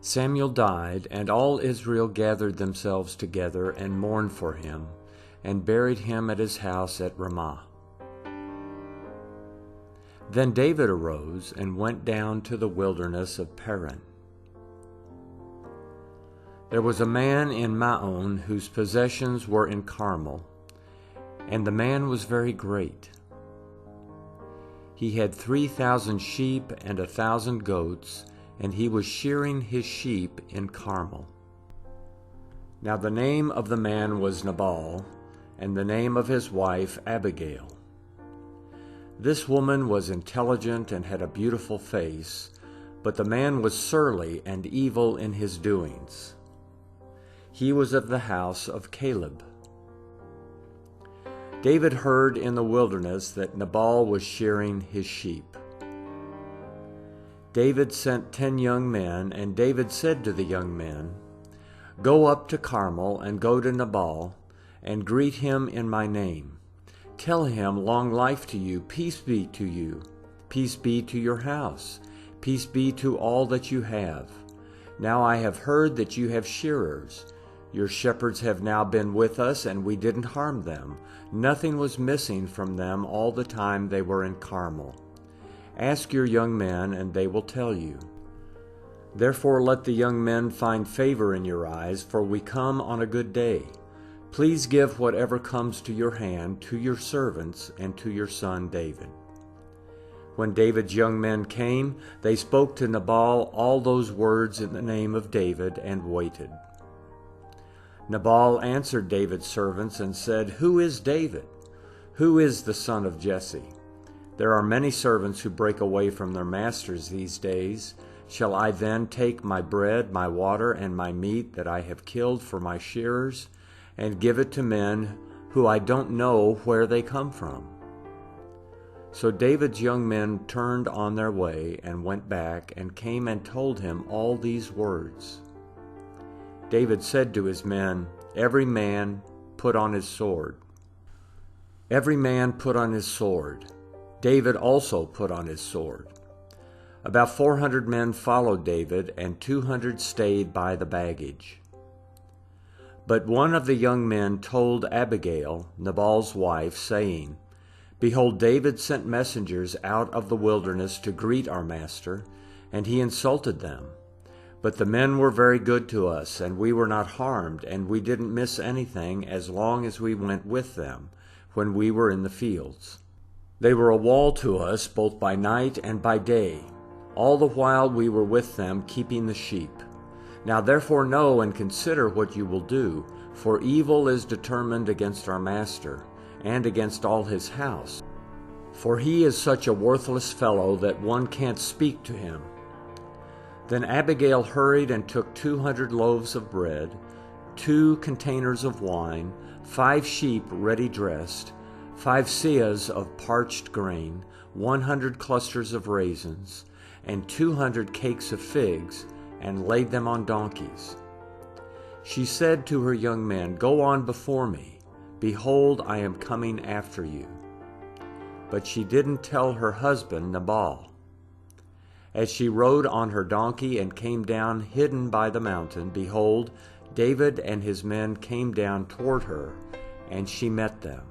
Samuel died, and all Israel gathered themselves together and mourned for him, and buried him at his house at Ramah. Then David arose and went down to the wilderness of Paran. There was a man in Maon whose possessions were in Carmel, and the man was very great. He had 3,000 sheep and 1,000 goats, and he was shearing his sheep in Carmel. Now the name of the man was Nabal, and the name of his wife Abigail. This woman was intelligent and had a beautiful face, but the man was surly and evil in his doings. He was of the house of Caleb. David heard in the wilderness that Nabal was shearing his sheep. David sent 10 young men, and David said to the young men, "Go up to Carmel and go to Nabal, and greet him in my name. Tell him, long life to you, peace be to you, peace be to your house, peace be to all that you have. Now I have heard that you have shearers. Your shepherds have now been with us, and we didn't harm them. Nothing was missing from them all the time they were in Carmel. Ask your young men, and they will tell you. Therefore let the young men find favor in your eyes, for we come on a good day. Please give whatever comes to your hand to your servants and to your son David." When David's young men came, they spoke to Nabal all those words in the name of David and waited. Nabal answered David's servants and said, "Who is David? Who is the son of Jesse? There are many servants who break away from their masters these days. Shall I then take my bread, my water, and my meat that I have killed for my shearers, and give it to men who I don't know where they come from?" So David's young men turned on their way and went back and came and told him all these words. David said to his men, "Every man put on his sword." Every man put on his sword. David also put on his sword. About 400 men followed David, and 200 stayed by the baggage. But one of the young men told Abigail, Nabal's wife, saying, "Behold, David sent messengers out of the wilderness to greet our master, and he insulted them. But the men were very good to us, and we were not harmed, and we didn't miss anything as long as we went with them when we were in the fields. They were a wall to us both by night and by day, all the while we were with them keeping the sheep. Now therefore know and consider what you will do, for evil is determined against our master, and against all his house. For he is such a worthless fellow that one can't speak to him." Then Abigail hurried and took 200 loaves of bread, 2 containers of wine, 5 sheep ready dressed, 5 seahs of parched grain, 100 clusters of raisins, and 200 cakes of figs, and laid them on donkeys. She said to her young men, "Go on before me. Behold, I am coming after you." But she didn't tell her husband Nabal. As she rode on her donkey and came down hidden by the mountain, behold, David and his men came down toward her, and she met them.